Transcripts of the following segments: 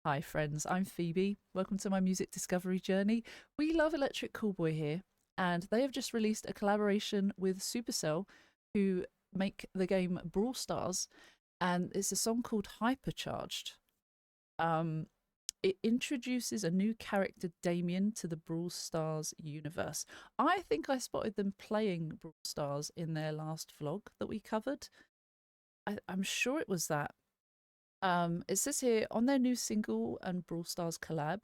Hi friends, I'm Phoebe. Welcome to my music discovery journey. We love Electric Callboy here, and they have just released a collaboration with Supercell, who make the game Brawl Stars, and it's a song called Hypercharged. It introduces a new character, Damien, to the Brawl Stars universe. I think I spotted them playing Brawl Stars in their last vlog that we covered. I'm sure it was that. It says here, on their new single and Brawl Stars collab,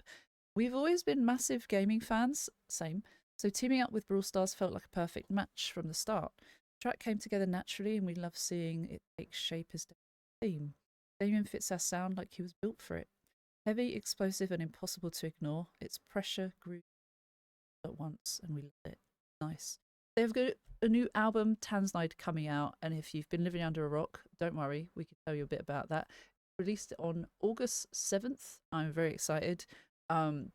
we've always been massive gaming fans, same, so teaming up with Brawl Stars felt like a perfect match from the start. The track came together naturally and we love seeing it take shape as the theme. Damien fits our sound like he was built for it. Heavy, explosive and impossible to ignore. It's pressure, groove at once, and we love it. Nice. They've got a new album, Tanzneid, coming out, and if you've been living under a rock, don't worry, we can tell you a bit about that. Released it on August 7th. I'm very excited.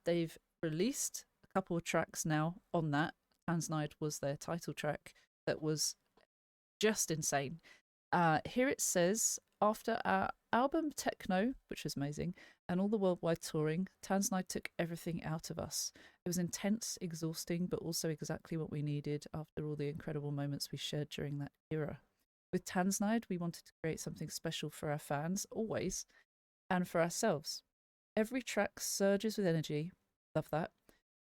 They've released a couple of tracks now on that. Tanzneid was their title track that was just insane. Here it says, after our album Techno, which was amazing, and all the worldwide touring, Tanzneid took everything out of us. It was intense, exhausting, but also exactly what we needed after all the incredible moments we shared during that era. With Tanzneid, we wanted to create something special for our fans, always, and for ourselves. Every track surges with energy. Love that.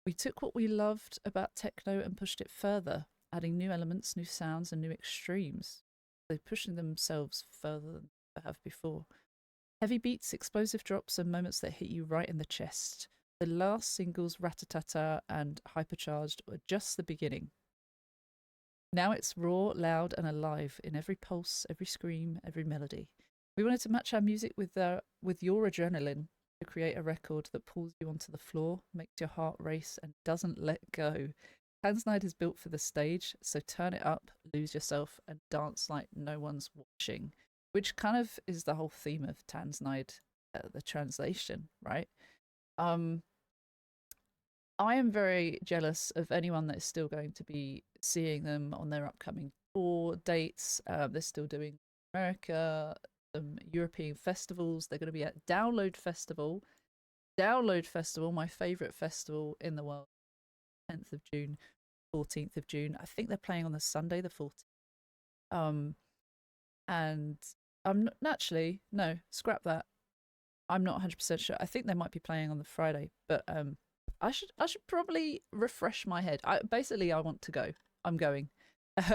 We took what we loved about techno and pushed it further, adding new elements, new sounds, and new extremes. They're pushing themselves further than they have before. Heavy beats, explosive drops, and moments that hit you right in the chest. The last singles, Ratatata and Hypercharged, were just the beginning. Now it's raw, loud, and alive in every pulse, every scream, every melody. We wanted to match our music with your adrenaline to create a record that pulls you onto the floor, makes your heart race, and doesn't let go. Tanzneid is built for the stage, so turn it up, lose yourself, and dance like no one's watching, which kind of is the whole theme of Tanzneid, the translation, right? I am very jealous of anyone that is still going to be seeing them on their upcoming tour dates. They're still doing America, European festivals. They're going to be at Download Festival. Download Festival, my favourite festival in the world. 10th of June, 14th of June. I think they're playing on the Sunday, the 14th. And I'm not, actually, no, scrap that. I'm not 100% sure. I think they might be playing on the Friday, but I should probably refresh my head. I want to go. I'm going.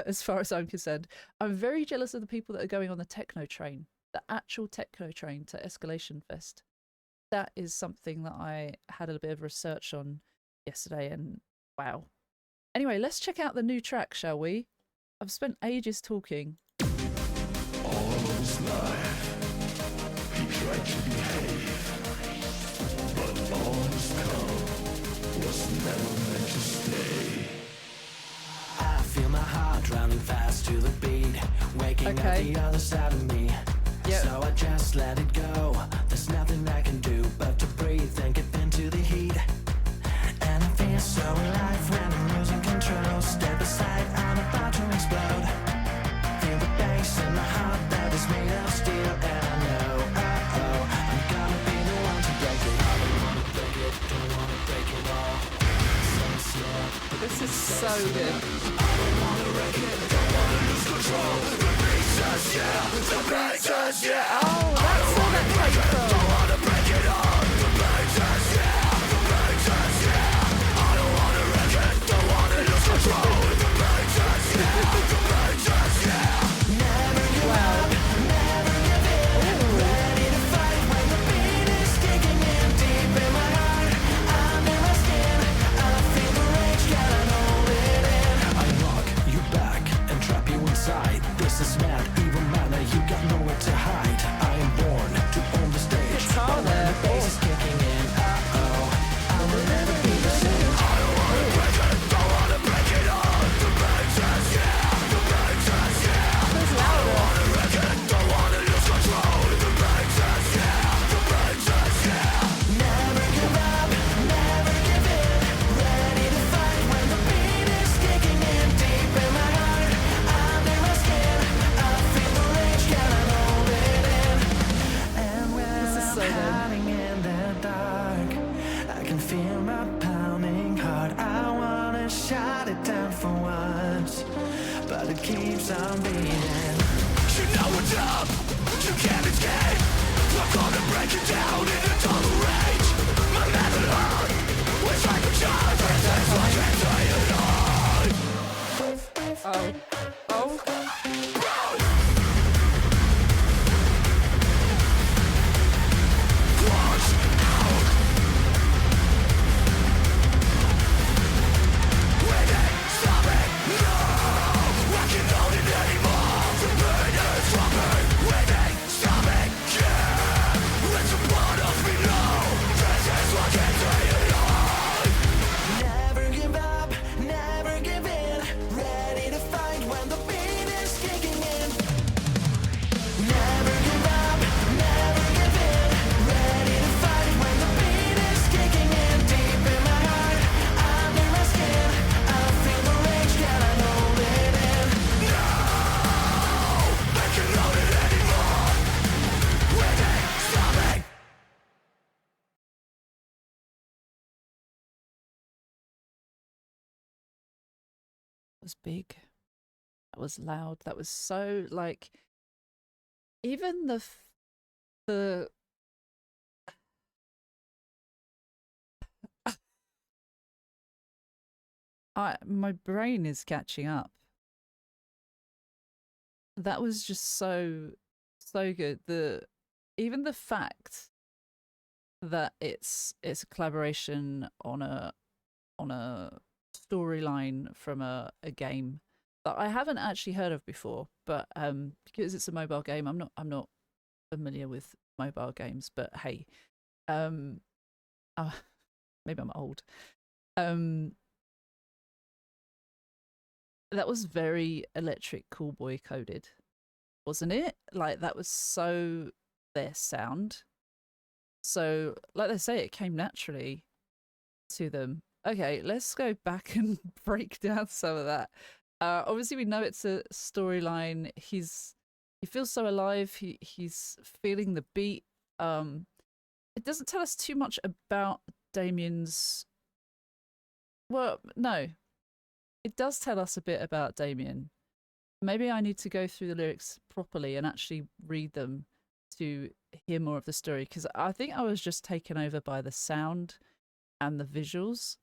As far as I'm concerned, I'm very jealous of the people that are going on the techno train, the actual techno train to Escalation Fest. That is something that I had a bit of research on yesterday, and wow. Anyway, let's check out the new track, shall we? I've spent ages talking. All of his life, he tried to behave, but all his calm was never meant to stay. I feel my heart drowning fast to the beat, waking up the other side of me. Yep. So I just let it go. There's nothing I can do but to breathe and give in to the heat. And I feel so alive when I'm losing control. Step aside, I'm about to explode. Feel the bass in my heart that is made of steel. And I know, I'm gonna be the one to break it. I don't wanna break it, don't wanna break it all. So slow. This is so good. I don't wanna wreck it, don't wanna lose control. The beat says yeah, the beat says yeah. Oh, that's where that came from. Don't wanna break it all. The beat says yeah, the beat says yeah. I don't wanna wreck it, don't wanna lose control. The beat says yeah, the beat says yeah. Never give up, never give in. Ready to fight when the beat is kicking in deep in my heart. I'm in my skin. I feel the rage, can't hold it in. I lock you back and trap you inside. This is mad, evil manner, you got nowhere to hide. I feel my pounding heart. I wanna shut it down for once, but it keeps on beating. You know what's up, you can't escape. We're gonna break it down in a total rage. My mental heart was like a child, and that's why I can't say it all. Oh. Oh. Was big, that was loud, that was so, like, even the my brain is catching up. That was just so good. Even the fact that it's a collaboration on a storyline from a game that I haven't actually heard of before, but because it's a mobile game, I'm not familiar with mobile games, but hey, maybe I'm old. That was very Electric Callboy coded, wasn't it? Like, that was so their sound. So, like they say, it came naturally to them. Okay, let's go back and break down some of that. Obviously, we know it's a storyline. He feels so alive. He's feeling the beat. It doesn't tell us too much about Damien's. Well, no, it does tell us a bit about Damien. Maybe I need to go through the lyrics properly and actually read them to hear more of the story, because I think I was just taken over by the sound and the visuals,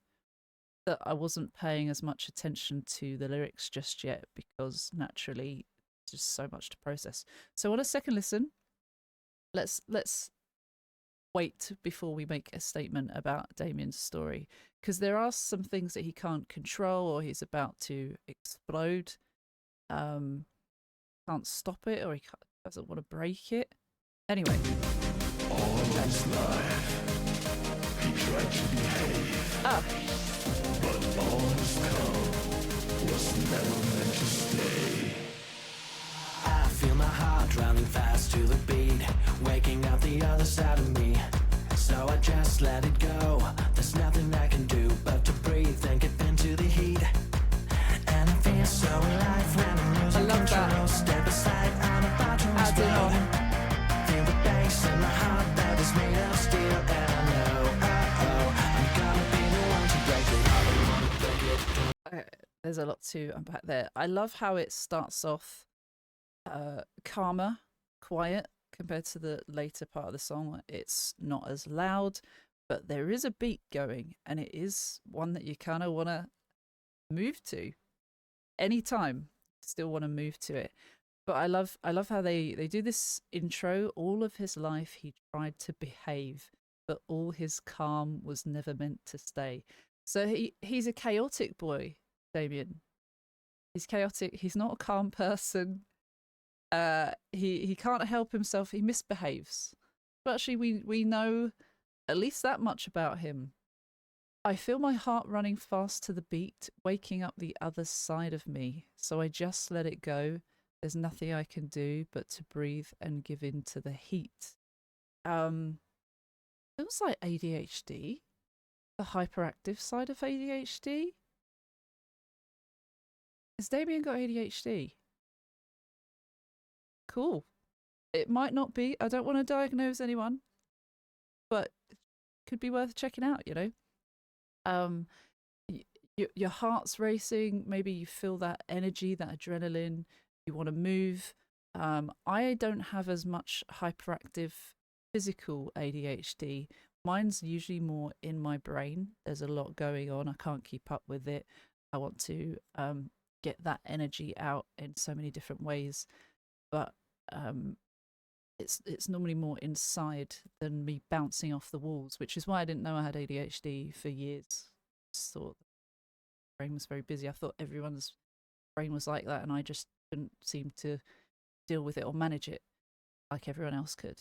that I wasn't paying as much attention to the lyrics just yet, because naturally just so much to process. So on a second listen, let's wait before we make a statement about Damien's story, because there are some things that he can't control, or he's about to explode. Can't stop it, or he doesn't want to break it. Anyway. All his life, he tried to behave. But all his calm was never meant to stay. I feel my heart drowning fast to the beat, waking up the other side of me. So I just let it go. There's nothing I can do but to breathe and get into the heat. And I feel so alive when I'm losing control. Step aside, I'm about to explode. Feel the bass in my heart that is made of steel. And I know, I'm gonna be the one to break it. I don't wanna break it. Okay, there's a lot to unpack there. I love how it starts off calmer, quiet, compared to the later part of the song. It's not as loud, but there is a beat going, and it is one that you kind of want to move to anytime. Still want to move to it. But I love how they do this intro. All of his life he tried to behave, but all his calm was never meant to stay. So he's a chaotic boy, Damien. He's chaotic. He's not a calm person. He can't help himself. He misbehaves. But actually, we know at least that much about him. I feel my heart running fast to the beat, waking up the other side of me. So I just let it go. There's nothing I can do but to breathe and give in to the heat. It was like ADHD, the hyperactive side of ADHD. Has Damien got ADHD? Cool. It might not be. I don't want to diagnose anyone, but it could be worth checking out, you know? Um, your heart's racing. Maybe you feel that energy, that adrenaline. You want to move. I don't have as much hyperactive physical ADHD. Mine's usually more in my brain. There's a lot going on. I can't keep up with it. I want to get that energy out in so many different ways, but it's normally more inside than me bouncing off the walls, which is why I didn't know I had ADHD for years. Just thought the brain was very busy. I thought everyone's brain was like that, and I just couldn't seem to deal with it or manage it like everyone else could.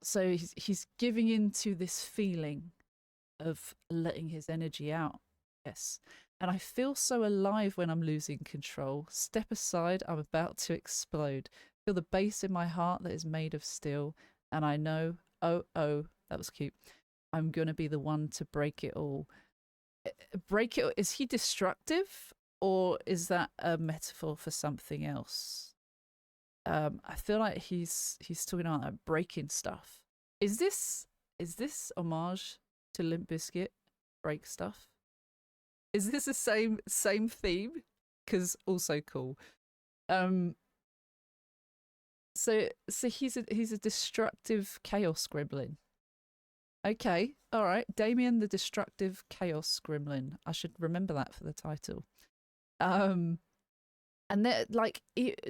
So he's giving into this feeling of letting his energy out. Yes. And I feel so alive when I'm losing control. Step aside, I'm about to explode. Feel the bass in my heart that is made of steel. And I know, oh, that was cute. I'm going to be the one to break it all. Break it. Is he destructive, or is that a metaphor for something else? I feel like he's talking about like breaking stuff. Is this homage to Limp Bizkit, break stuff? Is this the same theme? Because also cool. So he's a destructive chaos gremlin. Okay, all right. Damien the destructive chaos gremlin. I should remember that for the title. And then like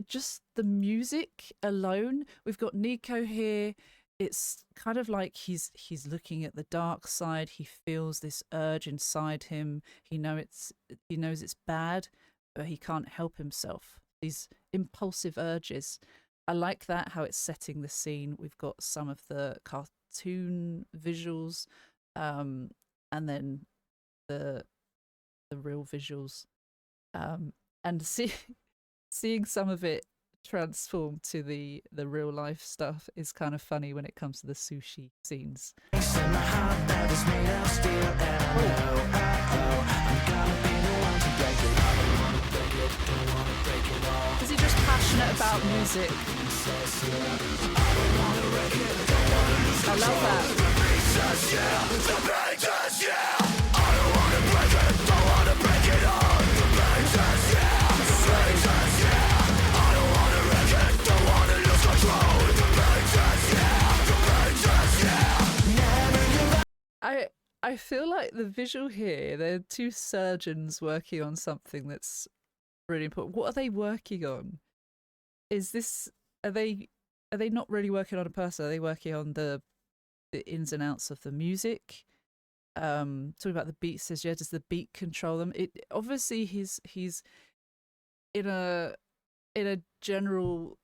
just the music alone. We've got Nico here. It's kind of like he's looking at the dark side. He feels this urge inside him. He knows it's bad, but he can't help himself. These impulsive urges. I like that, how it's setting the scene. We've got some of the cartoon visuals, and then the real visuals, and seeing some of it transform to the real life stuff is kind of funny when it comes to the sushi scenes. Is he just passionate about music? I love that. I feel like the visual here, there are two surgeons working on something that's really important. What are they working on? Are they not really working on a person? Are they working on the ins and outs of the music? Talking about the beat, says, yeah, does the beat control them? It obviously he's in a general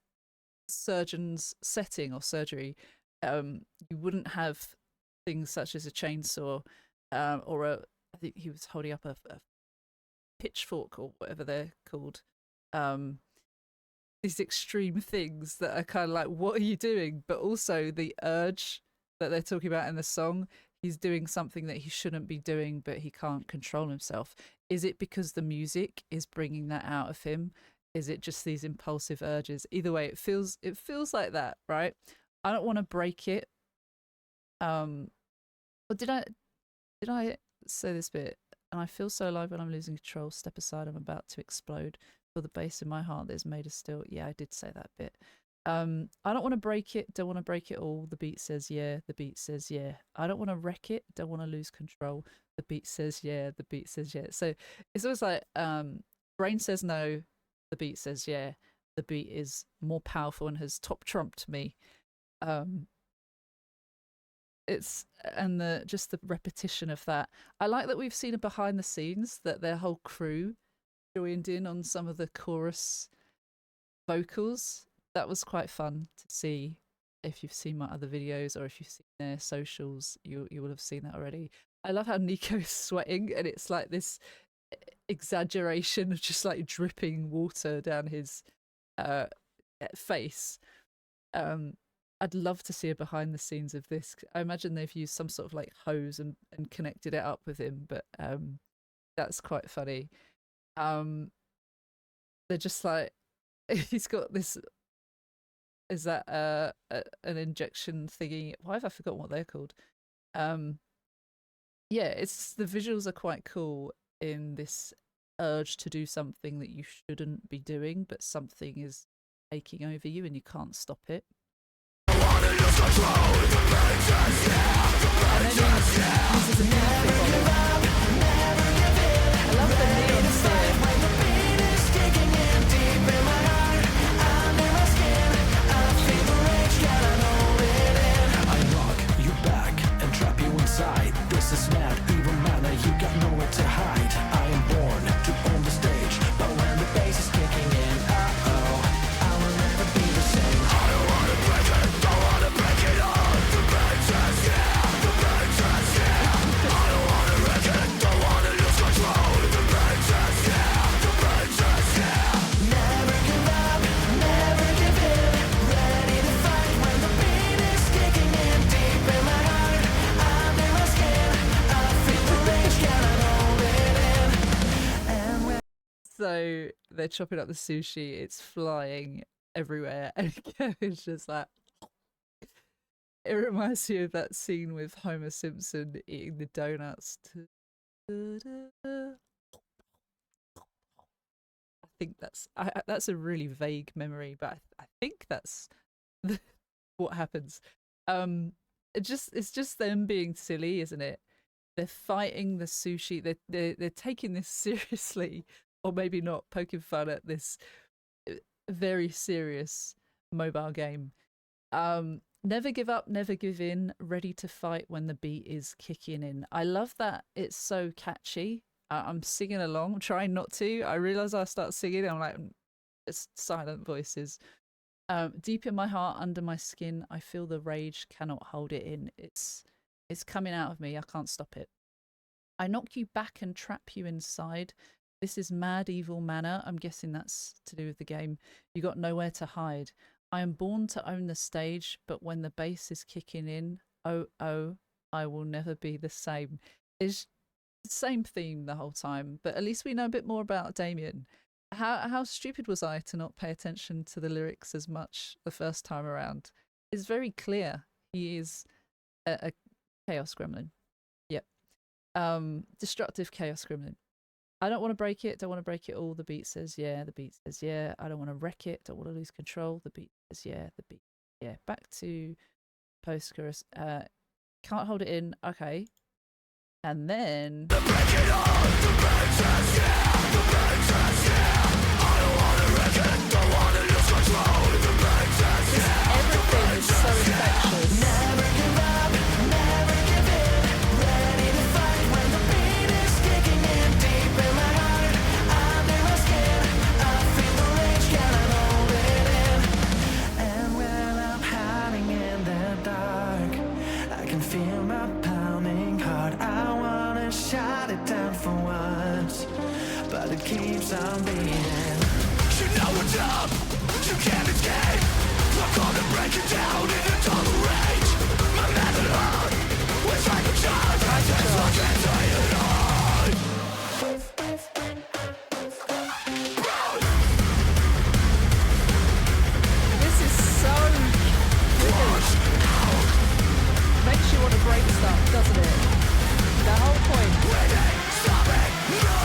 surgeon's setting or surgery. You wouldn't have things such as a chainsaw, or I think he was holding up a pitchfork or whatever they're called. These extreme things that are kind of like, what are you doing? But also the urge that they're talking about in the song. He's doing something that he shouldn't be doing, but he can't control himself. Is it because the music is bringing that out of him? Is it just these impulsive urges? Either way, it feels like that, right? I don't want to break it. Or did I say this bit? And I feel so alive when I'm losing control. Step aside, I'm about to explode. Feel the bass in my heart that is made of steel. Yeah, I did say that bit. I don't want to break it. Don't want to break it all. The beat says yeah. The beat says yeah. I don't want to wreck it. Don't want to lose control. The beat says yeah. The beat says yeah. So it's always like brain says no. The beat says yeah. The beat is more powerful and has top trumped me. It's just the repetition of that. I like that we've seen a behind the scenes that their whole crew joined in on some of the chorus vocals. That was quite fun to see. If you've seen my other videos or if you've seen their socials, you will have seen that already. I love how Nico is sweating, and it's like this exaggeration of just like dripping water down his face. I'd love to see a behind the scenes of this. I imagine they've used some sort of like hose and connected it up with him, but that's quite funny. They're just like, he's got this, is that an injection thingy? Why have I forgotten what they're called? yeah, it's the visuals are quite cool in this urge to do something that you shouldn't be doing, but something is taking over you and you can't stop it. And then he uses a I love the neon style. This is mad, evil manner, you got nowhere to hide. I am born to own the stage, but when the bass is kicking in, uh-oh, I will never be the same. I don't wanna break it, don't wanna break it all. The bass, yeah, the bass, yeah. I don't wanna wreck it, don't wanna lose control. The bass, yeah, the bass, yeah. Never give up, never give in. Ready to fight when the beat is kicking in deep in my heart. Under my skin, I feel the rage, cannot hold it in. And when So they're chopping up the sushi, it's flying everywhere, and it's just like. It reminds me of that scene with Homer Simpson eating the donuts. I think that's a really vague memory, but I think that's what happens. It's just them being silly, isn't it? They're fighting the sushi. They're taking this seriously, or maybe not, poking fun at this very serious mobile game. Never give up, never give in, ready to fight when the beat is kicking in. I love that it's so catchy. I'm singing along, I'm trying not to. I realise I start singing, I'm like, it's silent voices. Deep in my heart, under my skin, I feel the rage, cannot hold it in. It's coming out of me, I can't stop it. I knock you back and trap you inside. This is mad evil manner. I'm guessing that's to do with the game. You got nowhere to hide. I am born to own the stage, but when the bass is kicking in, oh, I will never be the same. It's the same theme the whole time, but at least we know a bit more about Damien. How stupid was I to not pay attention to the lyrics as much the first time around? It's very clear he is a chaos gremlin. Yep. Destructive chaos gremlin. I don't want to break it, don't want to break it all. The beat says yeah, the beat says yeah. I don't want to wreck it, don't want to lose control. The beat says yeah, the beat, yeah. Back to post chorus. Can't hold it in, okay. And then break it all, the bass says yeah, the bass says yeah. I don't wanna wreck it, don't wanna lose control. The bass says yeah, everything is so infectious. never give up, never give in. Ready to fight when the beat is kicking in deep in my heart. Under my skin, I feel the rage, cannot hold it in. And when I'm hiding in the dark, I can feel my pounding heart. I wanna shut it down for once, but it keeps on beating. You know what's up, you can't escape. I'm gonna break it down in a total rage. My mental heart was hypercharged. I just look and tell you all. This is so good. Makes you want to break stuff, doesn't it? The whole point. Stop it, no,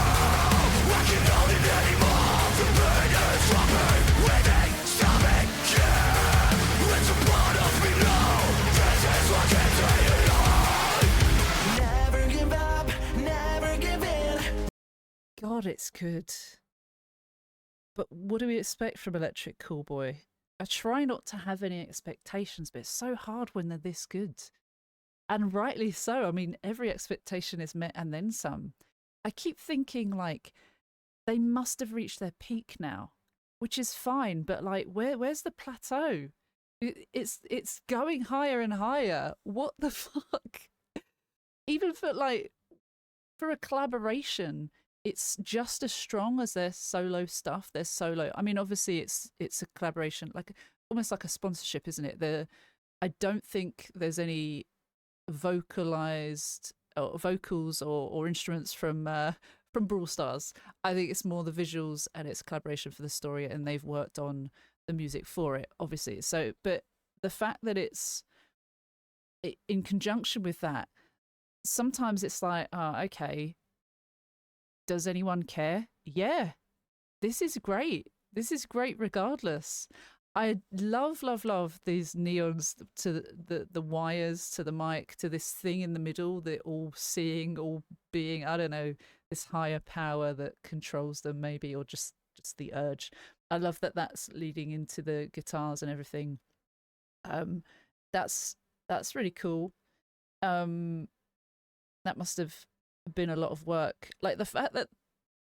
I can't hold it anymore. The pain is dropping. Waiting, stop it, yeah. It's a part of me now. This is what I tell you all. Never give up, never give in. God, it's good. But what do we expect from Electric Callboy? I try not to have any expectations, but it's so hard when they're this good. And rightly so. I mean, every expectation is met and then some. I keep thinking, like, they must have reached their peak now, which is fine, but like, where's the plateau? It's going higher and higher. What the fuck? Even for a collaboration, it's just as strong as their solo stuff. Their solo. I mean, obviously, it's a collaboration, like almost like a sponsorship, isn't it? I don't think there's any vocalized or vocals or instruments from Brawl Stars. I think it's more the visuals and it's collaboration for the story, and they've worked on the music for it, obviously. So, but the fact that it's in conjunction with that, sometimes it's like, oh, okay, does anyone care? Yeah, this is great. This is great regardless. I love these neons to the wires, to the mic, to this thing in the middle, the all seeing, all being, I don't know, this higher power that controls them maybe, or just the urge. I love that that's leading into the guitars and everything. Um that's really cool. Um that must have been a lot of work. Like the fact that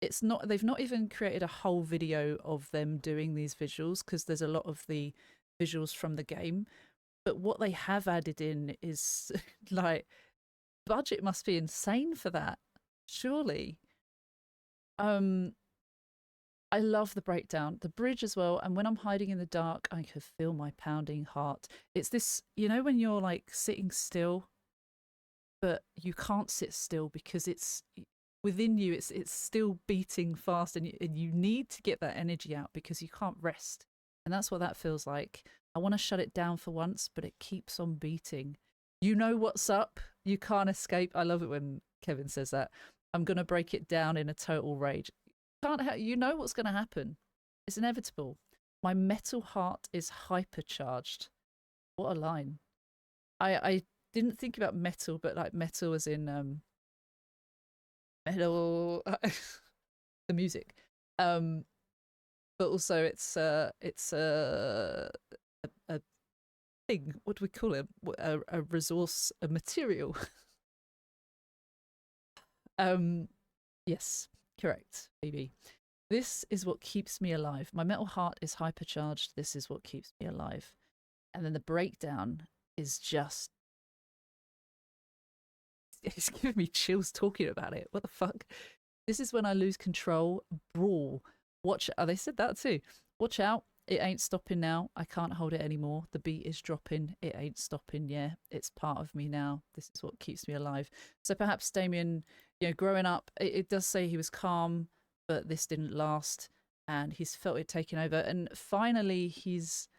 it's not, they've not even created a whole video of them doing these visuals, because there's a lot of the visuals from the game, but what they have added in is like, budget must be insane for that, surely. I love the breakdown, the bridge as well, and when I'm hiding in the dark I can feel my pounding heart. It's this, you know, when you're like sitting still but you can't sit still because it's within you, it's still beating fast, and you need to get that energy out because you can't rest. And that's what that feels like. I want to shut it down for once, but it keeps on beating. You know what's up. You can't escape. I love it when Kevin says that. I'm going to break it down in a total rage. You know what's going to happen. It's inevitable. My metal heart is hypercharged. What a line. I didn't think about metal, but like metal as in metal the music. But also it's a thing. What do we call it? A resource, a material. Yes, correct, baby. This is what keeps me alive. My metal heart is hypercharged. This is what keeps me alive. And then the breakdown is just, it's giving me chills talking about it. What the fuck? This is when I lose control. Brawl. Watch. Oh, they said that too. Watch out. It ain't stopping now. I can't hold it anymore. The beat is dropping. It ain't stopping. Yeah, it's part of me now. This is what keeps me alive. So perhaps Damien, you know, growing up, it does say he was calm, but this didn't last, and he's felt it taking over. And finally, he's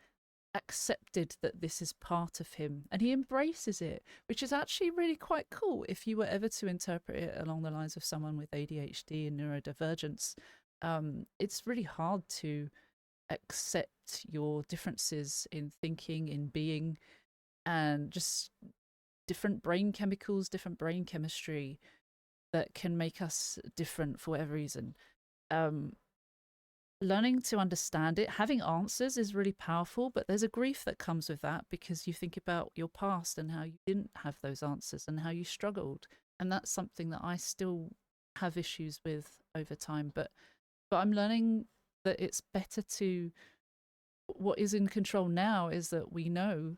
accepted that this is part of him, and he embraces it, which is actually really quite cool if you were ever to interpret it along the lines of someone with ADHD and neurodivergence. It's really hard to accept your differences in thinking, in being, and just different brain chemicals, different brain chemistry that can make us different for whatever reason. Learning to understand it, having answers is really powerful, but there's a grief that comes with that because you think about your past and how you didn't have those answers and how you struggled. And that's something that I still have issues with over time. But I'm learning that it's better to, what is in control now is that we know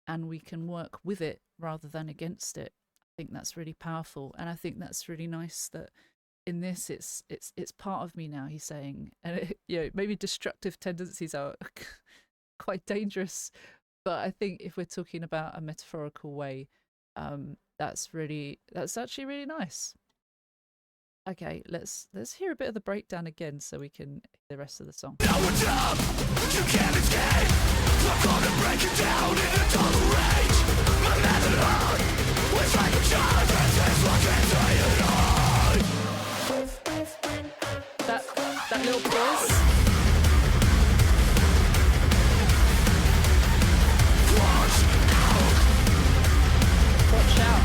and we can work with it rather than against it. I think that's really powerful. And I think that's really nice that in this it's part of me now, he's saying. And it, you know, maybe destructive tendencies are quite dangerous, but I think if we're talking about a metaphorical way, that's actually really nice. Okay, let's hear a bit of the breakdown again so we can hear the rest of the song. Now it's up, you can't escape. I'm gonna break it down in a total rage. My method heart, wish I could charge. This is what can say it all. That little pause. Watch out.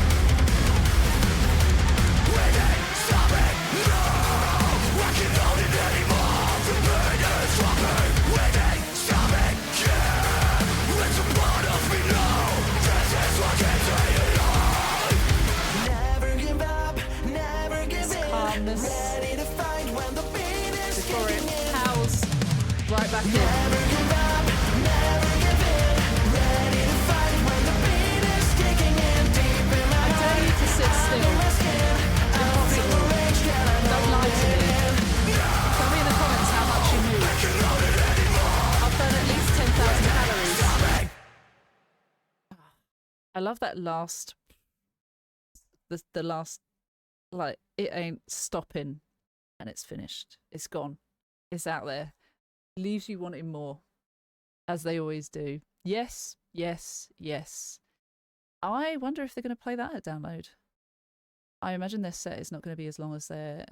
Stop it, no! I can't hold it anymore. The pain is dropping. Waiting, stop it, yeah. It's a part of me now. This is what can say it all. Never give up, never give in. Calmness. Ready to fight when the beat is Before it kicking in. howls right back in. Never give up, never give in. Ready to fight when the beat is kicking in. Deep in my I dare you to sit still. Impossible. Don't lie to me. Tell me in the comments how much you move. I'll burn at least 10,000 calories. I love that last, the last, like, it ain't stopping, and it's finished. It's gone. It's out there. Leaves you wanting more, as they always do. Yes, yes, yes. I wonder if they're going to play that at download. I imagine their set is not going to be as long as their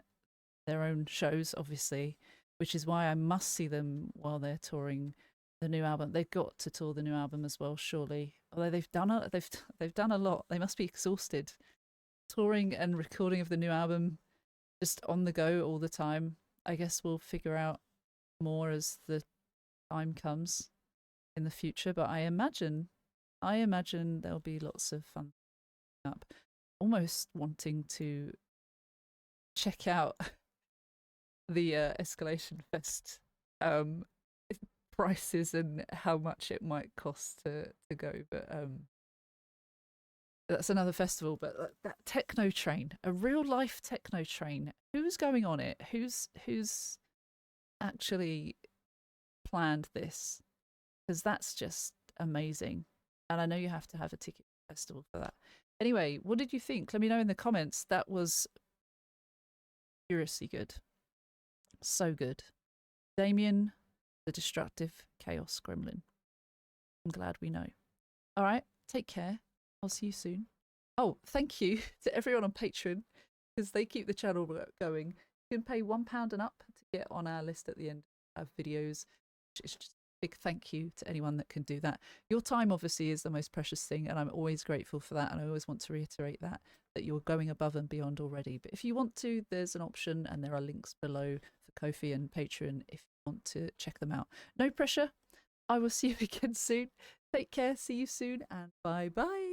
own shows, obviously, which is why I must see them while they're touring the new album. They've got to tour the new album as well, surely. Although they've done a lot. They must be exhausted. Touring and recording of the new album just on the go all the time. I guess we'll figure out more as the time comes in the future, but I imagine there'll be lots of fun up. Almost wanting to check out the Escalation Fest prices and how much it might cost to go, but that's another festival. But that techno train, a real life techno train, who's going on it? Who's actually planned this? Because that's just amazing, and I know you have to have a ticket festival for that. Anyway, what did you think? Let me know in the comments. That was curiously good. So good. Damien, the destructive chaos gremlin. I'm glad we know. All right, take care. I'll see you soon. Oh, thank you to everyone on Patreon, because they keep the channel going. You can pay £1 and up to get on our list at the end of videos. It's just a big thank you to anyone that can do that. Your time obviously is the most precious thing, and I'm always grateful for that, and I always want to reiterate that you're going above and beyond already. But if you want to, there's an option, and there are links below for Ko-fi and Patreon if you want to check them out. No pressure. I will see you again soon. Take care, see you soon, and bye bye.